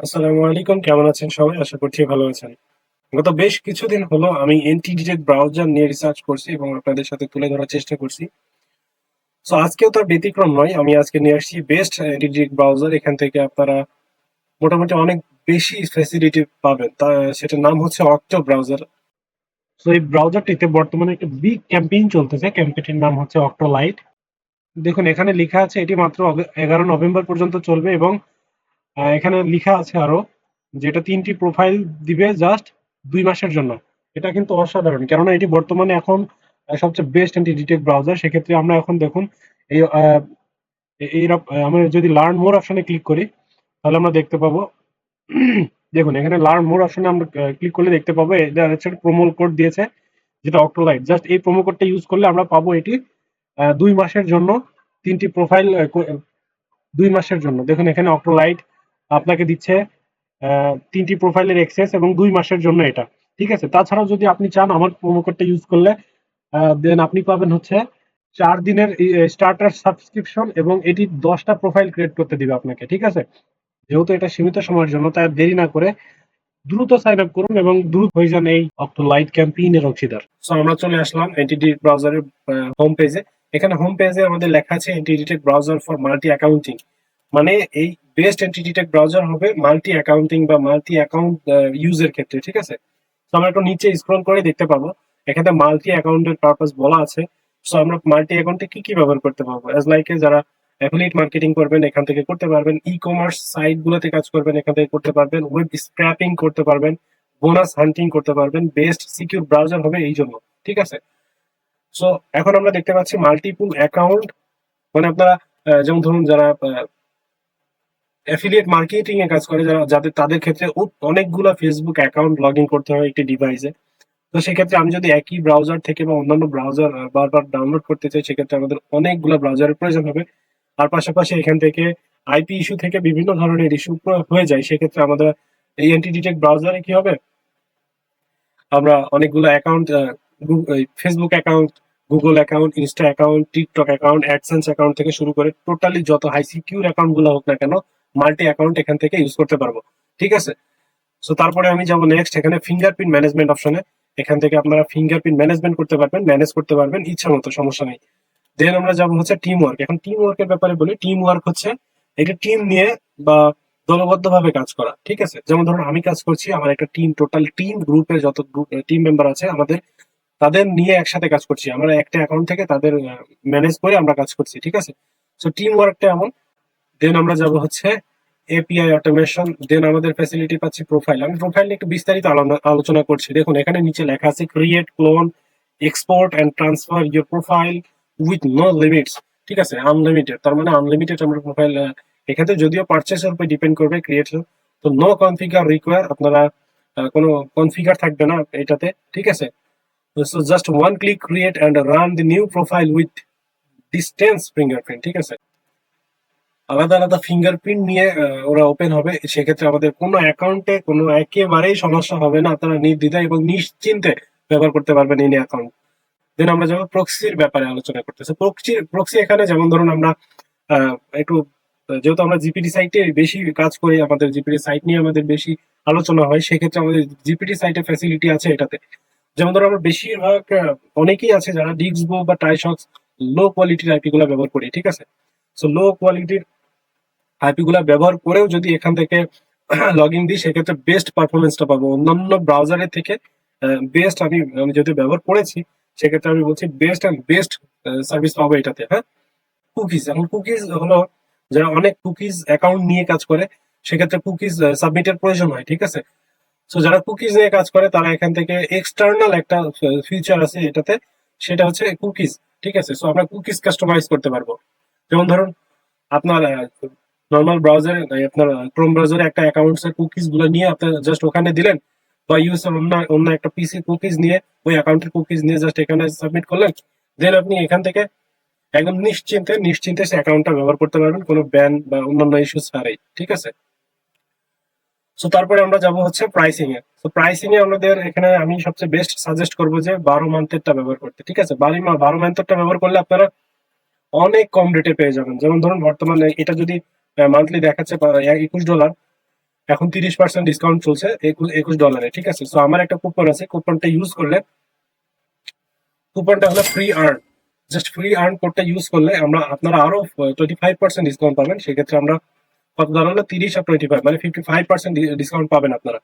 আসসালামু আলাইকুম, কেমন আছেন সবাই? আশা করছি ভালো আছেন। গত বেশ কিছুদিন হলো আমি এন্টি-ডিটেক্ট ব্রাউজার নিয়ে রিসার্চ করছি এবং আপনাদের সাথে তুলে ধরার চেষ্টা করছি। সো আজকেও তার ব্যতিক্রম নয়। আমি আজকে নিয়ে আসছি বেস্ট এন্টি-ডিটেক্ট ব্রাউজার। এখান থেকে আপনারা মোটামুটি অনেক বেশি ফ্যাসিলিটি পাবেন। সেটার নাম হচ্ছে অক্টো ব্রাউজার। সো এই ব্রাউজারটিতে বর্তমানে একটা বিগ ক্যাম্পেইন চলতেছে। ক্যাম্পেইনটির নাম হচ্ছে অক্টো লাইট। দেখুন এখানে লিখা আছে এটি মাত্র 11 নভেম্বর পর্যন্ত চলবে এবং এখানে লিখা আছে আরো যেটা ৩টি প্রোফাইল দিবে জাস্ট ২ মাসের জন্য। এটা কিন্তু অসাধারণ। কেননা এটি বর্তমানে এখন সবচেয়ে বেস্ট অ্যান্টি ডিটেক্ট ব্রাউজার। সেক্ষেত্রে আমরা এখন দেখুন এই আমরা যদি লার্ন মোর অপশনে ক্লিক করি তাহলে আমরা দেখতে পাবো দেখুন এখানে লার্ন মোর অপশনে আমরা ক্লিক করলে দেখতে পাবো এটা হচ্ছে প্রোমো কোড দিয়েছে যেটা অক্টোলাইট। জাস্ট এই প্রোমো কোডটা ইউজ করলে আমরা পাবো এটি ২ মাসের জন্য ৩টি প্রোফাইল ২ মাসের জন্য। দেখুন এখানে অক্টোলাইট আপনাকে দিচ্ছে ৩টি প্রোফাইলের অ্যাক্সেস এবং ২ মাসের জন্য এটা। ঠিক আছে? তাছাড়াও যদি আপনি চান আমার প্রোমো কোডটা ইউজ করলে দেন আপনি পাবেন হচ্ছে ৪ দিনের স্টার্টার সাবস্ক্রিপশন এবং এটি ১০ টা প্রোফাইল ক্রিয়েট করতে দিবে আপনাকে। ঠিক আছে? যেহেতু এটা সীমিত সময়ের জন্য তাই দেরি না করে দ্রুত সাইন আপ করুন এবং দ্রুত হয়ে যান এই অক্টো লাইট ক্যাম্পেইনের অংশীদার। সো আমরা চলে আসলাম এনটিডি ব্রাউজারের হোম পেজে। এখানে হোম পেজে আমাদের লেখা আছে এনটিডি ব্রাউজার ফর মাল্টি অ্যাকাউন্টিং। মানে এই বেস্ট এনটিডি ব্রাউজার হবে মাল্টি অ্যাকাউন্টিং বা মাল্টি অ্যাকাউন্ট ইউজের ক্ষেত্রে। ঠিক আছে? তো আমরা একটু নিচে স্ক্রল করে দেখতে পাবো এখানে মাল্টি অ্যাকাউন্টের পারপাস বলা আছে। সো আমরা মাল্টি অ্যাকাউন্টে কি কি ব্যবহার করতে পারবো এজ লাইক যারা অ্যাফিলিয়েট মার্কেটিং করবেন এখান থেকে করতে পারবেন, ই কমার্স সাইট গুলোতে কাজ করবেন এখান থেকে করতে পারবেন, ওয়েব স্ক্র্যাপিং করতে পারবেন, বোনাস হান্টিং করতে পারবেন। বেস্ট সিকিউর ব্রাউজার হবে এই জন্য। ঠিক আছে? সো এখন আমরা দেখতে পাচ্ছি মাল্টিপুল অ্যাকাউন্ট, মানে আপনারা যেমন ধরুন যারা অ্যাফিলিয়েট মার্কেটিং এ কাজ করে যারা যাদের তাদের ক্ষেত্রে অনেকগুলা ফেসবুক অ্যাকাউন্ট লগ ইন করতে হয় একটি ডিভাইসে। তো সেক্ষেত্রে আমি যদি একই ব্রাউজার থেকে বা অন্যান্য ব্রাউজার বারবার ডাউনলোড করতে চাই সেক্ষেত্রে আমাদের অনেকগুলো ব্রাউজারের প্রয়োজন হবে। আর পাশাপাশি এখান থেকে আইপি ইস্যু থেকে বিভিন্ন ধরনের ইস্যু হয়ে যায়। সেক্ষেত্রে আমাদের এই এন্টি ডিটেক্ট ব্রাউজারে কি হবে, আমরা অনেকগুলো account, Facebook account, Google account, Insta account, TikTok account, AdSense account থেকে শুরু করে টোটালি যত হাই সিকিউর অ্যাকাউন্ট গুলো হোক না কেন মাল্টি অ্যাকাউন্ট এখান থেকে ইউজ করতে পারবো। ঠিক আছে? সো তারপরে আমি যাবো নেক্সট এখানে ফিঙ্গারপ্রিন্ট ম্যানেজমেন্ট অপশনে। এখান থেকে আপনারা ফিঙ্গারপ্রিন্ট ম্যানেজমেন্ট করতে পারবেন, ম্যানেজ করতে পারবেন ইচ্ছা মতো, সমস্যা নেই। দেন আমরা যাবো হচ্ছে টিম ওয়ার্ক। এখন টিম ওয়ার্কের ব্যাপারে বলি, টিম ওয়ার্ক হচ্ছে একটা টিম নিয়ে বা দলবদ্ধ ভাবে কাজ করা। ঠিক আছে? যেমন ধরুন আমি কাজ করছি, আমার একটা টিম, টোটাল টিম গ্রুপের যত টিম মেম্বার আছে আমাদের তাদের নিয়ে একসাথে কাজ করছি। আমরা একটা অ্যাকাউন্ট থেকে তাদের ম্যানেজ করে আমরা কাজ করছি। ঠিক আছে? সো টিম ওয়ার্কটা এমন। দেন আমরা যাব হচ্ছে এপিআই অটোমেশন। দেন আমাদের ফ্যাসিলিটি পাচ্ছি প্রোফাইল। আমি প্রোফাইল নিয়ে একটু বিস্তারিত আলোচনা করছি। দেখুন এখানে নিচে লেখা আছে create, clone, export and transfer your profile with no limits. ঠিক আছে? আনলিমিটেড, তার মানে আনলিমিটেড আমরা প্রোফাইল। এক্ষেত্রে যদিও পারচেসের উপর ডিপেন্ড করবে ক্রিয়েশন। তো নো কনফিগার রিকোয়ার, আপনারা কোনো কনফিগার থাকবে না এটাতে। ঠিক আছে? So just one click create and run the new profile with distance fingerprint. ঠিক আছে? আলাদা আলাদা ফিঙ্গারপ্রিন্ট নিয়ে ওরা ওপেন হবে। সেক্ষেত্রে আমাদের কোনো অ্যাকাউন্টে কোনো একেবারেই সমস্যা হবে না। আপনারা নির্দ্বিধায় এবং নিশ্চিন্তে ব্যবহার করতে পারবেন এই অ্যাকাউন্ট। দেন আমরা যাবো প্রক্সির ব্যাপারে আলোচনা করতেছি। প্রক্সি এখানে যেমন ধরুন আমরা একটু যেহেতু আমরা জিপিটি সাইটে বেশি কাজ করি, আমাদের জিপিটি সাইট নিয়ে আমাদের বেশি আলোচনা হয়, সেক্ষেত্রে আমাদের জিপিটি সাইটে ফ্যাসিলিটি আছে এটাতে। যেমন ধরো আমরা বেশিরভাগ অনেকেই আছে যারা ডিক্সবো বা টাইশক্স লো কোয়ালিটির আইপি গুলা ব্যবহার করি। ঠিক আছে? সো লো কোয়ালিটির আইপি গুলা ব্যবহার করেও যদি এখান থেকে লগ ইন দিই সেক্ষেত্রে বেস্ট পারফরমেন্সটা পাবো অন্যান্য ব্রাউজারের থেকে। বেস্ট আমি আমি যেহেতু ব্যবহার করেছি সেক্ষেত্রে আমি বলছি বেস্ট অ্যান্ড বেস্ট সার্ভিস পাবো এটাতে। হ্যাঁ, কুকিজ। এখন কুকিজ হলো যারা অনেক কুকিজ অ্যাকাউন্ট নিয়ে কাজ করে সেক্ষেত্রে কুকিজ সাবমিটের প্রয়োজন হয়। ঠিক আছে? সো যারা কুকিজ নিয়ে কাজ করে তারা এখান থেকে এক্সটার্নাল একটা ফিচার আছে এটাতে, সেটা হচ্ছে কুকিজ। ঠিক আছে? সো আমরা কুকিজ কাস্টমাইজ করতে পারবো। যেমন ধরুন আপনার নর্মাল ব্রাউজারে, আপনার ক্রোম ব্রাউজারে একটা অ্যাকাউন্টস এর কুকিজ গুলো নিয়ে আপনার জাস্ট ওখানে দিলেন, বা ইউএসএর অন্য অন্য একটা পিসি কুকিজ নিয়ে ওই অ্যাকাউন্টের কুকিজ নিয়ে জাস্ট এখানে সাবমিট করলেন। দেন আপনি এখান থেকে একদম নিশ্চিন্তে নিশ্চিন্তে সে অ্যাকাউন্টটা ব্যবহার করতে পারবেন কোনো ব্যান বা অন্যান্য ইস্যু ছাড়াই। ঠিক আছে? সো তারপরে আমরা যাব হচ্ছে প্রাইসিং এ। তো প্রাইসিং এ আমাদের এখানে আমি সবচেয়ে বেস্ট সাজেস্ট করবো যে 12 মান্থেরটা ব্যবহার করতে। ঠিক আছে? 12 মান্থেরটা ব্যবহার করলে আপনারা অনেক কম রেটে পেয়ে যাবেন। যেমন ধরুন বর্তমানে এটা যদি মান্থলি দেখাচ্ছে $21, এখন 30% ডিসকাউন্ট চলছে $21। ঠিক আছে, সো আমার একটা কুপন আছে, কুপনটা ইউজ করলে, কুপনটা হলো free earn, just free earn কোডটা ইউজ করলে আপনারা আরো 25% ডিসকাউন্ট পাবেন। সেক্ষেত্রে আমরা কত দাঁড়ালো, 30 আর 25 মানে 55% ডিসকাউন্ট পাবেন আপনারা।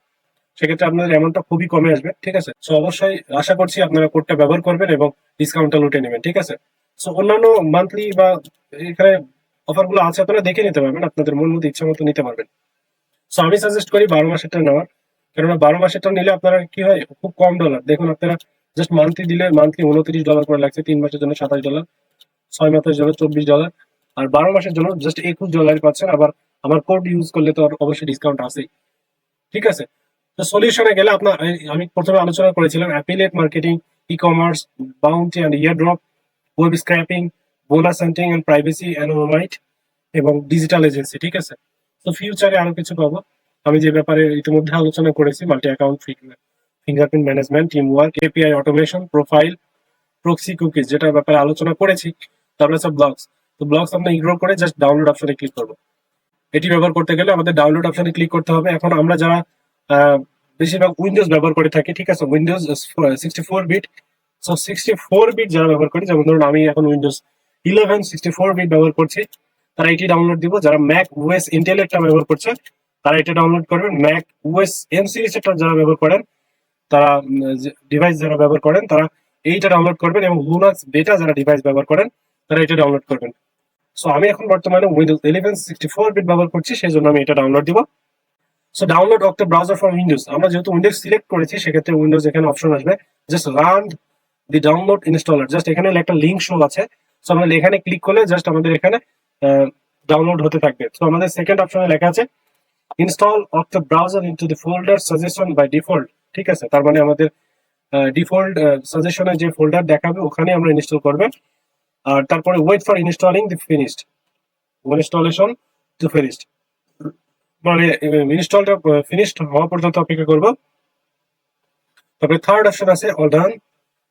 সেক্ষেত্রে আপনাদের অ্যামাউন্টটা খুবই কমে আসবে। ঠিক আছে, সো অবশ্যই আশা করছি আপনারা কোডটা ব্যবহার করবেন এবং ডিসকাউন্টটা লুটে নেবেন। ঠিক আছে, সো অন্যান্য মান্থলি বা এখানে অফার গুলো আছে, আপনারা দেখে নিতে পারবেন, আপনাদের মন মতো ইচ্ছা মতো নিতে পারবেন। সো আমি সাজেস্ট করি 12 মাসেরটা নেওয়ার, কেননা 12 মাসেরটা নিলে আপনারা কি হয়, খুব কম ডলার। দেখুন আপনারা জাস্ট মান্থলি দিলে মান্থলি $29 করে লাগছে, 3 মাসের জন্য $27, 6 মাসের জন্য $24, আর 12 মাসের জন্য জাস্ট $21 পাচ্ছেন। আবার আমার কোড ইউজ করলে তো অবশ্যই ডিসকাউন্ট আছেই। ঠিক আছে, তো সলিউশনে গেলে আপনার, আমি প্রথমে আলোচনা করেছিলাম affiliate marketing, e commerce, bounty and airdrop, web scraping, bonus hunting and privacy অ্যানোমাইট এবং ডিজিটাল এজেন্সি। ঠিক আছে, তো ফিউচারে আরো কিছু পাবো। আমি যে ব্যাপারে ইতিমধ্যে আলোচনা করেছি, multi account fingerprint management, team work, API automation, profile, proxy cookies, যেটার ব্যাপারে আলোচনা করেছি। তারপরে সব ব্লগস, তো ব্লগস আমরা ইগনোর করে জাস্ট ডাউনলোড অপশনে ক্লিক করবো। এটি ব্যবহার করতে গেলে আমাদের ডাউনলোড অপশনে ক্লিক করতে হবে। এখন আমরা যারা বেশিরভাগ উইন্ডোজ ব্যবহার করে থাকি, ঠিক আছে, উইন্ডোজ 64 বিট, সো 64 বিট যারা ব্যবহার করি, যেমন ধরুন আমি এখন উইন্ডোজ 11 64 বিট ব্যবহার করছি, তারা এটি ডাউনলোড দিব। যারা ম্যাক ওএস ইন্টেলেরটা ব্যবহার করছে তারা এটা ডাউনলোড করবেন। ম্যাক ওএস এম সিরিজটা যারা ব্যবহার করেন, তারা ডিভাইস যারা ব্যবহার করেন তারা এইটা ডাউনলোড করবেন, এবং লিনাক্স বেটা যারা ডিভাইস ব্যবহার করেন তারা এটা ডাউনলোড করবেন। সো আমি এখন বর্তমানে উইন্ডোজ 11 64 বিট ব্যবহার করছি, সেই জন্য আমি এটা ডাউনলোড দিব। So download octo browser from Windows, আমরা যেহেতু উইন্ডোজ সিলেক্ট করেছি সেক্ষেত্রে উইন্ডোজ এখানে অপশন আসবে, জাস্ট রান দি ডাউনলোড ইনস্টলার, জাস্ট এখানে একটা লিঙ্ক শো আছে। সো আমরা এখানে ক্লিক করলে জাস্ট আমাদের এখানে ডাউনলোড হতে থাকবে। সো আমাদের সেকেন্ড অপশনে লেখা আছে install Octo browser into the folder suggestion by default. ঠিক আছে, তার মানে আমাদের ডিফল্ট সাজেশনে যে ফোল্ডার দেখাবে ওখানে আমরা ইনস্টল করবেন। আর তারপরে wait for installing the finished, installation to finished, মানে ইনস্টলটা ফিনিশড হওয়া পর্যন্ত অপেক্ষা করব। তারপরে থার্ড অপশন আছে all done,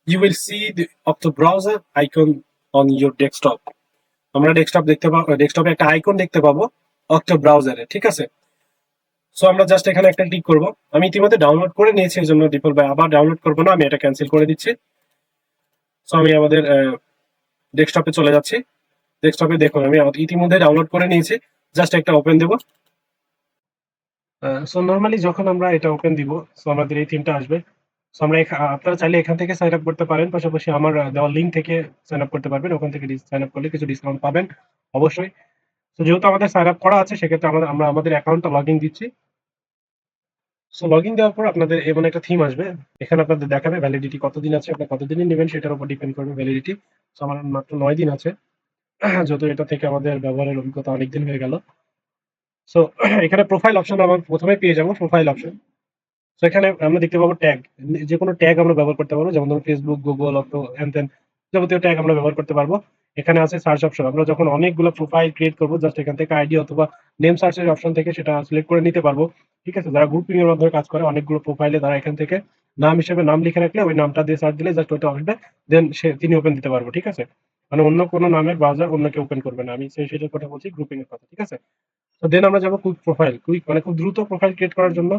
you will see the Octo browser icon on your desktop. আমরা ডেস্কটপে একটা আইকন দেখতে পাবো অক্টো ব্রাউজারে। ঠিক আছে, সো আমরা জাস্ট এখানে একটা ক্লিক করব। আমি ইতিমধ্যে ডাউনলোড করে নিয়েছি, এই জন্য ডিফল্ট ভাই আবার ডাউনলোড করবো না, আমি এটা ক্যান্সেল করে দিচ্ছি। সো আমি আমাদের ডেস্কটপে চলে যাচ্ছি। ডেস্কটপে দেখুন আমি ইতিমধ্যে ডাউনলোড করে নিয়েছি, জাস্ট একটা ওপেন দেবো। সো নর্মালি যখন আমরা এটা ওপেন দিব, সো আমাদের এই থিমটা আসবে। সো আমরা আপনারা চাইলে এখান থেকে সাইন আপ করতে পারেন, পাশাপাশি আমার দেওয়া লিঙ্ক থেকে সাইন আপ করতে পারবেন। ওখান থেকে সাইন আপ করলে কিছু ডিসকাউন্ট পাবেন অবশ্যই। তো যেহেতু আমাদের সাইন আপ করা আছে সেক্ষেত্রে আমরা আমাদের অ্যাকাউন্টটা লগ ইন দিচ্ছি। সো লগ ইন দেওয়ার পর আপনাদের এমন একটা থিম আসবে, এখানে আপনাদের দেখাবে ভ্যালিডিটি কতদিন আছে, আপনার কতদিনই নেবেন সেটার উপর ডিপেন্ড করবে ভ্যালিডিটি। সো আমার মাত্র 9 দিন আছে, যত এটা থেকে আমাদের ব্যবহারের অভিজ্ঞতা অনেকদিন হয়ে গেল। সো এখানে প্রোফাইল অপশন আমরা প্রথমে পেয়ে যাবো, প্রোফাইল অপশন। তো এখানে আমরা দেখতে পাবো ট্যাগ, যে কোনো ট্যাগ আমরা ব্যবহার করতে পারবো, যেমন ধরুন ফেসবুক, গুগল, অটো, হ্যান ত্যান যাবতীয় ট্যাগ আমরা ব্যবহার করতে পারবো। এখানে আছে সার্চ অপশন, আমরা যখন অনেকগুলো প্রোফাইল ক্রিয়েট করবো জাস্ট এখান থেকে আইডি অথবা নেম সার্চের অপশন থেকে সেটা সিলেক্ট করে নিতে পারবো। ঠিক আছে, যারা গ্রুপিং এর মাধ্যমে কাজ করে অনেকগুলো প্রোফাইলে, তারা এখান থেকে নাম হিসেবে নাম লিখে রাখলে ওই নামটা দিয়ে সার্চ দিলে জাস্ট ওইটা আসবে, দেন তিনি ওপেন দিতে পারবো। ঠিক আছে, মানে অন্য কোনো নামের ব্রাউজার অন্য কেউ ওপেন করবে না, আমি সেটার কথা বলছি, গ্রুপিং এর কথা। ঠিক আছে, তো দেন আমরা যাবো কুইক প্রোফাইল, কুইক মানে খুব দ্রুত প্রোফাইল ক্রিয়েট করার জন্য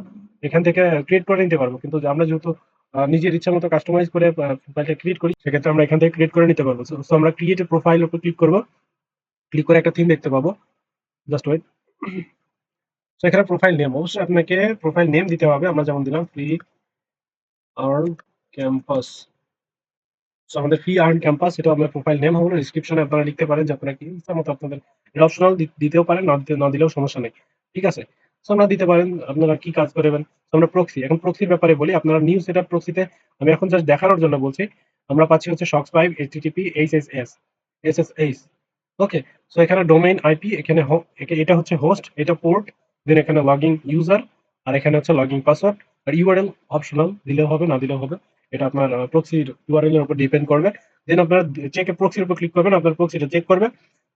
এখান থেকে ক্রিয়েট করে নিতে পারবো। কিন্তু আমরা যেহেতু নিজের ইচ্ছা মতো কাস্টমাইজ করে প্রোফাইলটা ক্রিয়েট করি, সেক্ষেত্রে আমরা এখান থেকে ক্রিয়েট করে নিতে পারবো। সো আমরা ক্রিয়েট প্রোফাইল উপর ক্লিক করবো, ক্লিক করে একটা থিম দেখতে পাবো, জাস্ট ওয়েট। তো এখানে প্রোফাইল নেম, অবশ্যই আপনাকে প্রোফাইল নেম দিতে হবে। আমরা যেমন দিলাম ফ্রি আর্ন ক্যাম্পাস। সো আমাদের ফ্রি আর্ন ক্যাম্পাস, এটা আপনার প্রোফাইল নেম হলো। ডিসক্রিপশনে আপনারা লিখতে পারেন যে আপনারা কি ইচ্ছা মতো আপনাদের, এটা অপশনাল, দিতেও পারেন, না দিলেও সমস্যা নেই। ঠিক আছে, সো আমরা দিতে পারেন আপনারা কি কাজ করবেন। তো আমরা প্রক্সি, এখন প্রক্সির ব্যাপারে বলি। আপনারা নিউ সেটআপ প্রক্সিতে, আমি এখন জাস্ট দেখানোর জন্য বলছি, আমরা পাচ্ছি হচ্ছে শক্স 5 এইচটিটিপি এইচএসএস এসএসএইচ। ওকে, সো এখানে ডোমেইন আইপি, এখানে এটা হচ্ছে হোস্ট, এটা পোর্ট, দেন এখানে লগইন ইউজার, আর এখানে হচ্ছে লগইন পাসওয়ার্ড। আর ইউআরএল অপশনাল, দিলেও হবে না দিলেও হবে, এটা আপনার প্রক্সির ইউআরএল এর উপর ডিপেন্ড করবে। দেন আপনারা চেকে প্রক্সির উপর ক্লিক করবেন, আপনার প্রক্সিটা চেক করবে,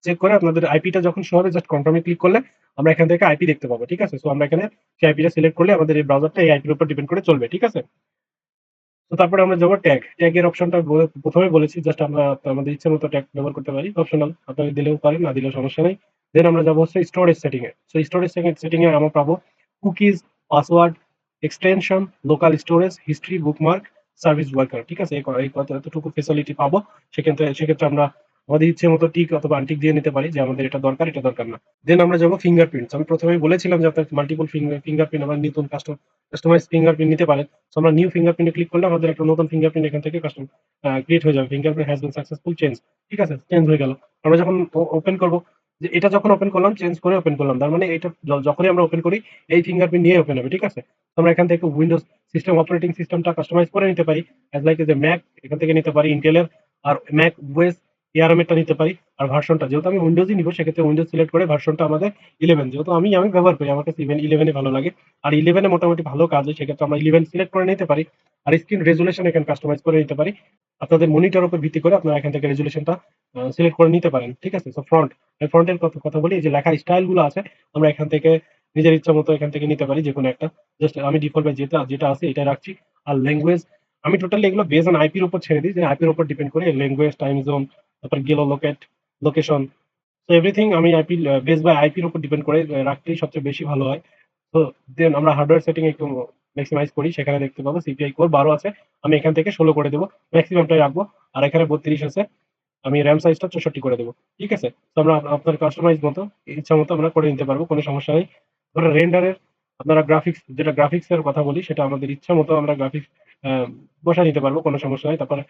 চেক করে আপনাদের আইপিটা যখন শো হবে জাস্ট কনফার্মে ক্লিক করলে আমরা এখান থেকে আইপি দেখতে পাবো। ঠিক আছে, সো আমরা এখানে সেই আইপিটা সিলেক্ট করলে আমাদের এই ব্রাউজারটা এই আইপির উপর ডিপেন্ড করে চলবে। ঠিক আছে, তো তারপরে আমরা যাবো ট্যাগ, ট্যাগের অপশনটা প্রথমে বলেছি, জাস্ট আমরা আমাদের ইচ্ছে মতো ট্যাগ ব্যবহার করতে পারি, অপশনাল, আপনারা দিলেও পারেন না দিলেও সমস্যা নেই। দেন আমরা যাবো হচ্ছে স্টোরেজ সেটিং এ। সো স্টোরেজ সেটিং এ আমরা পাবো cookies, password, extension, local storage, history, bookmark, service worker. ঠিক আছে, এই এতটুকু ফেসিলিটি পাবো। সেক্ষেত্রে আমরা আমাদের ইচ্ছে মতো টিক অথবা আনটিক দিয়ে নিতে পারি যে আমাদের এটা দরকার, এটা দরকার না। দেন আমরা যাবো ফিঙ্গারপ্রিন্ট। আমি প্রথমেই বলেছিলাম যে আপনার মাল্টিপল ফিঙ্গারপ্রিন্ট আবার নতুন কাস্টমাইজ ফিঙ্গারপ্রিন্ট নিতে পারেন। তো আমরা নিউ ফিঙ্গারপ্রিন্টে ক্লিক করলে আমাদের একটা নতুন ফিঙ্গারপ্রিন্ট এখান থেকে কাস্টম ক্রিয়েট হয়ে যাবে। Fingerprint has been successful change. ঠিক আছে, চেঞ্জ হয়ে গেল। আমরা যখন ওপেন করব, যে এটা যখন ওপেন করলাম, চেঞ্জ করে ওপেন করলাম, তার মানে এটা যখনই আমরা ওপেন করি এই ফিঙ্গারপ্রিন্ট নিয়ে ওপেন হবে। ঠিক আছে, তো আমরা এখান থেকে উইন্ডোজ সিস্টেম অপারেটিং সিস্টেমটা কাস্টমাইজ করে নিতে পারি। অ্যাজ লাইক যে ম্যাক এখান থেকে নিতে পারি ইন্টেলের, আর ম্যাক ওয়েস এআরএমটা নিতে পারি। আর ভার্সনটা যেহেতু আমি উইন্ডোজই নিব, সেক্ষেত্রে উইন্ডোজ সিলেক্ট করে ভার্সনটা আমাদের 11, যেহেতু আমি ব্যবহার করি, আমার কাছে ইভেন 11 ভালো লাগে। আর 11 মোটামুটি ভালো কাজ হয়, সেক্ষেত্রে আমরা 11 সিলেক্ট করে নিতে পারি। আর স্ক্রিন রেজুলেশন এখানে কাস্টমাইজ করে নিতে পারি। আপনাদের মনিটর উপর ভিত্তি করে আপনারা এখান থেকে রেজুলেশনটা সিলেক্ট করে নিতে পারেন। ঠিক আছে, সো ফ্রন্টের কথা বলি, যে লেখার স্টাইল গুলো আছে আমরা এখান থেকে নিজের ইচ্ছা মতো এখান থেকে নিতে পারি যে কোনো একটা। জাস্ট আমি ডিফল্ট যেটা যেটা আছে এটা রাখছি। আর ল্যাঙ্গুয়েজ আমি টোটালি এগুলো বেস অন আইপির উপর ছেড়ে দিই, যে আইপির উপর ডিপেন্ড করে ল্যাঙ্গুয়েজ, টাইম জোন, তারপর গেলো লোকেশন। তো এভরিথিং আমি আইপি বেস বাই আইপির উপর ডিপেন্ড করে রাখলেই সবচেয়ে বেশি ভালো হয়। তো দেন আমরা হার্ডওয়্যার সেটিং একটু ম্যাক্সিমাইজ করি, সেখানে দেখতে পাবো সিপিআই কোর 12 আছে, আমি এখান থেকে 16 করে দেবো, ম্যাক্সিমামটাই রাখবো। আর এখানে 32 আছে, আমি র্যাম সাইজটা 64 করে দেবো। ঠিক আছে, তো আমরা আপনার কাস্টমাইজ মতো ইচ্ছা মতো আমরা করে নিতে পারবো, কোনো সমস্যা নেই। ধরো রেন্ডারের আপনারা গ্রাফিক্স এর কথা বলি, সেটা আমাদের ইচ্ছা মতো আমরা গ্রাফিক্স বসা নিতে পারবো, কোনো সমস্যা নেই। তারপরে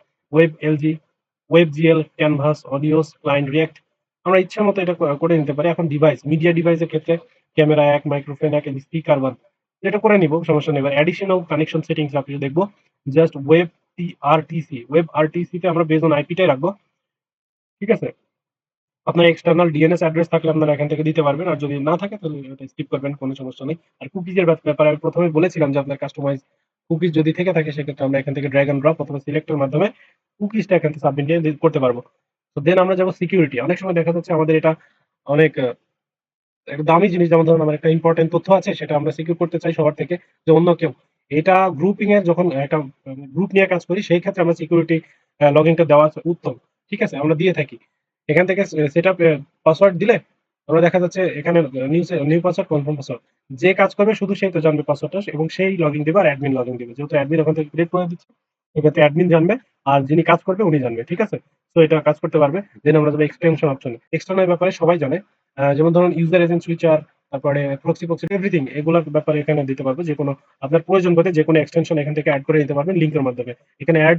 web GL, canvas, audios, client react, আমরা ইচ্ছা মতো এটা করে নিতে পারি। এখন মিডিয়া ডিভাইসের ক্ষেত্রে ক্যামেরা 1, মাইক্রোফোন 1, স্পিকার 1, এটা করে নিব, সমস্যা নেই। এবার অ্যাডিশনাল কানেকশন সেটিংস আপনি দেখবো, জাস্ট ওয়েব আরটিসি তে আমরা বেস অন আইপিটাই রাখবো। ঠিক আছে, আপনার এক্সটার্নাল ডিএনএস অ্যাড্রেস থাকলে আপনারা এখান থেকে দিতে পারবেন, আর যদি না থাকে তাহলে এটা স্কিপ করবেন, কোনো সমস্যা নেই। আর কুকিজের ব্যাপারে আমি প্রথমে বলেছিলাম যে আপনার কাস্টমাইজ কুকিজ যদি থেকে থাকে, সেক্ষেত্রে আমরা এখান থেকে ড্র্যাগ এন্ড ড্রপ অথবা সিলেক্টের মাধ্যমে কুকিজটা এখান থেকে সাবমিট করতে পারবো। তো দেন আমরা যাবো সিকিউরিটি। অনেক সময় দেখা যাচ্ছে আমাদের এটা অনেক একটা দামি জিনিস, যেমন ধরুন আমার একটা ইম্পর্টেন্ট তথ্য আছে, সেটা আমরা সিকিউর করতে চাই সবার থেকে, যে অন্য কেউ এটা গ্রুপিং এর যখন একটা গ্রুপ নিয়ে কাজ করি, সেই ক্ষেত্রে আমরা সিকিউরিটি লগইনটা দেওয়া উত্তম। ঠিক আছে, আমরা দিয়ে থাকি। এখান থেকে সেট আপ পাসওয়ার্ড দিলে আমরা দেখা যাচ্ছে এখানে নিউ পাসওয়ার্ড, কনফার্ম পাসওয়ার্ড, যে কাজ করবে শুধু সেই তো জানবে পাসওয়ার্ডটা, এবং সেই লগ ইন দেবে আর অ্যাডমিন লগ ইন দেবে, যেহেতু অ্যাডমিন ওখান থেকে ক্রিয়েট করে দিচ্ছে, সেক্ষেত্রে অ্যাডমিন জানবে আর যিনি কাজ করবে উনি জানবে। ঠিক আছে, তো এটা কাজ করতে পারবে। দেন আমরা যাবো এক্সটেনশন অপশনে। এক্সটার্নাল ব্যাপারে সবাই জানে, যেমন ধরুন ইউজার এজেন্ট সুইচার, তারপরে প্রক্সি এভরিথিং, এগুলোর ব্যাপারে এখানে দিতে পারবো। যে কোনো আপনার প্রয়োজন বোধে যে কোনো এক্সটেনশন এখান থেকে অ্যাড করে নিতে পারবেন লিঙ্কের মাধ্যমে। এখানে অ্যাড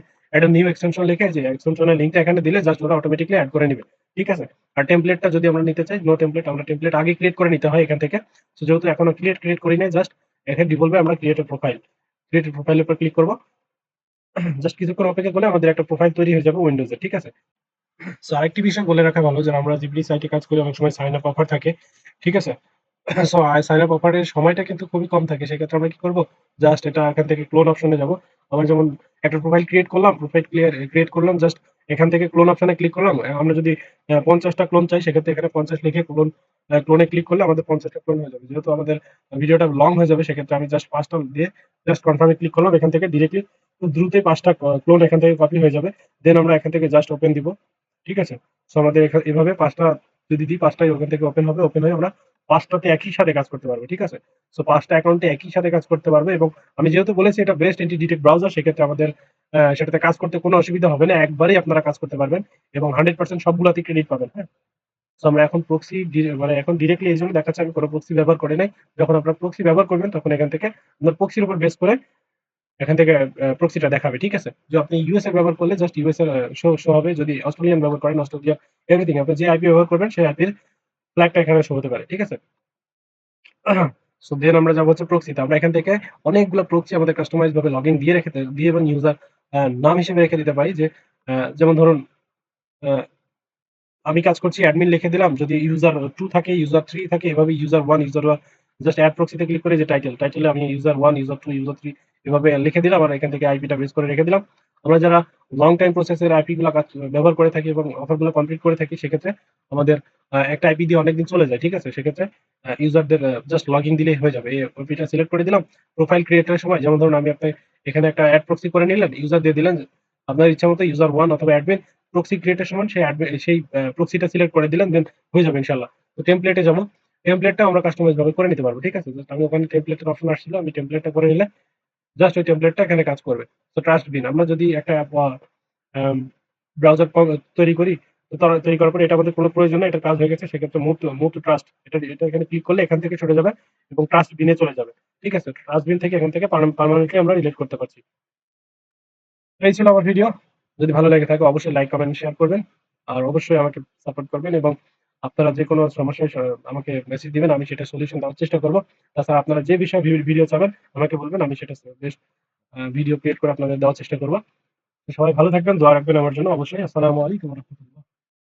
নিউ এক্সটেনশন লিখে যে এক্সটেনশনের লিঙ্কটা এখানে দিলে জাস্ট ওরা অটোমেটিক্যালি অ্যাড করে নিবে। ঠিক আছে, আর টেমপ্লেটটা যদি আমরা নিতে চাই, নো টেমপ্লেট, আমরা টেমপ্লেট আগে ক্রিয়েট করে নিতে হয় এখান থেকে। তো যেহেতু এখনো ক্রিয়েট করি নাই, জাস্ট এখানে বলবে আমরা ক্রিয়েটেড প্রোফাইলের উপর ক্লিক করবো। জাস্ট কিছুক্ষণ অপেক্ষা করলে আমাদের একটা প্রোফাইল তৈরি হয়ে যাবে উইন্ডোজে। ঠিক আছে, সো আরেকটি বিষয় বলে রাখা ভালো, যে আমরা জিবলি সাইটে কাজ করি, অনেক সময় সাইন আপ অফার থাকে। ঠিক আছে, সো সাইন আপ অফারের সময়টা কিন্তু খুবই কম থাকে। সেক্ষেত্রে আমরা কি করবো, জাস্ট এটা এখান থেকে ক্লোন অপশনে যাব। আমার যেমন একটা প্রোফাইল ক্রিয়েট করলাম, জাস্ট এখান থেকে ক্লোন অপশনে ক্লিক করলাম। আমরা যদি 50টা ক্লোন চাই, সেক্ষেত্রে এখানে 50 লিখে ক্লোনে ক্লিক করলে আমাদের 50টা ক্লোন হয়ে যাবে। যেহেতু আমাদের ভিডিওটা লং হয়ে যাবে, সেক্ষেত্রে আমি জাস্ট 5টা দিয়ে জাস্ট কনফার্মে ক্লিক করলাম, এখান থেকে ডিরেক্টলি খুব দ্রুতই 5টা ক্লোন এখান থেকে কপি হয়ে যাবে। দেন আমরা এখান থেকে জাস্ট ওপেন দিব। ঠিক আছে, সো আমাদের এভাবে 5টা যদি দিই, 5টাই ওখান থেকে ওপেন হয়ে আমরা 5টাতে একই সাথে কাজ করতে পারবো। ঠিক আছে, সো 5টা অ্যাকাউন্টে একই সাথে কাজ করতে পারবে। এবং আমি যেহেতু বলেছি এটা বেস্ট এন্টি ডিটেক্ট ব্রাউজার, সেক্ষেত্রে আমাদের সেটাতে কাজ করতে কোনো অসুবিধা হবে না, একবারই আপনারা কাজ করতে পারবেন এবং 100% সবগুলাতে ক্রেডিট পাবেন। হ্যাঁ, সো আমরা এখন মানে এখন ডিরেক্টলি এই জন্য দেখাচ্ছে আমি কোনো প্রক্সি ব্যবহার করি নাই। যখন আপনারা প্রক্সি ব্যবহার করবেন, তখন এখান থেকে আপনার প্রক্সির উপর বেস করে এখান থেকে প্রক্সিটা দেখাবে। ঠিক আছে, যে আপনি ইউএসএ ব্যবহার করলে জাস্ট ইউএসএ শো হবে, যদি অস্ট্রেলিয়ান ব্যবহার করেন অস্ট্রেলিয়া, এভরিথিং আপনি যে আইপি ব্যবহার করবেন সেই আইপির ফ্ল্যাগটা এখানে শো হতে পারে। ঠিক আছে, সো দেন আমরা যাবো হচ্ছে প্রক্সিতে। আমরা এখান থেকে অনেকগুলো প্রক্সি আমাদের কাস্টমাইজ ভাবে লগইন দিয়ে এবং ইউজার নাম হিসেবে রেখে দিতে পারি। যে যেমন ধরুন আহ, আমি কাজ করছি, অ্যাডমিন লিখে দিলাম, যদি ইউজার 2 থাকে, ইউজার 3 থাকে, এভাবে ইউজার 1 জাস্ট অ্যাড প্রক্সিতে ক্লিক করে যে টাইটেলে আমি ইউজার 1, ইউজার 2, ইউজার 3 এভাবে লিখে দিলাম, আর এখান থেকে আইপিটা বেস করে রেখে দিলাম। আমরা যারা লং টাইম প্রসেসের আইপি গুলো ব্যবহার করে থাকি এবং অফার গুলো কমপ্লিট করে থাকি, সেক্ষেত্রে আমাদের একটা আইপি দিয়ে অনেকদিন চলে যায়। ঠিক আছে, সেক্ষেত্রে ইউজারদের জাস্ট লগ ইন দিলেই হয়ে যাবে। এই ওপিটা সিলেক্ট করে দিলাম। প্রোফাইল ক্রিয়েটের সময় যেমন ধরুন আমি আপনি এখানে একটা অ্যাড প্রক্সি করে নিলেন, ইউজার দিয়ে দিলেন, আপনার ইচ্ছা মতো ইউজার 1 অথবা অ্যাডমিন প্রক্সি ক্রিয়েটের সময় সেই প্রক্সিটা সিলেক্ট করে দিলেন, দেন হয়ে যাবে ইনশাল্লাহ। তো টেমপ্লেটে যাবো। টেমপ্লেটটা আমরা কাস্টমাইজ ভাবে করে নিতে পারবো। ঠিক আছে? জাস্ট আমি ওখানে টেমপ্লেটের অপশন আসছিল, আমি টেমপ্লেটটা করে নিলে জাস্ট ওই টেমপ্লেটটা এখানে কাজ করবে। তো ট্রাস্ট বিন আমরা যদি একটা ব্রাউজার তৈরি করি, তো তৈরি করার পরে এটা আমাদের কোনো প্রয়োজন নেই, এটা কাজ হয়ে গেছে, সেক্ষেত্রে মুভ টু ট্রাস্ট, এটা এখানে ক্লিক করলে এখান থেকে সরে যাবে এবং ট্রাস্ট বিনে চলে যাবে। ঠিক আছে? ট্রাস্ট বিন থেকে এখান থেকে পার্মানেন্টলি আমরা ডিলিট করতে পারছি। এই ছিল আমার ভিডিও। যদি ভালো লেগে থাকে অবশ্যই লাইক, কমেন্ট, শেয়ার করবেন। আর অবশ্যই আমাকে সাপোর্ট করবেন এবং আপনারা যে কোনো সমস্যায় আমাকে মেসেজ দিবেন, আমি সেটা সলিউশন দেওয়ার চেষ্টা করব। তাছাড়া আপনারা যে বিষয়ে ভিডিও চাবেন আমাকে বলবেন, আমি সেটা বেস্ট ভিডিও ক্রিয়েট করে আপনাদের দেওয়ার চেষ্টা করব। তো সবাই ভালো থাকবেন, দোয়া রাখবেন আমার জন্য অবশ্যই। আসসালামু আলাইকুম ওয়া রাহমাতুল্লাহ।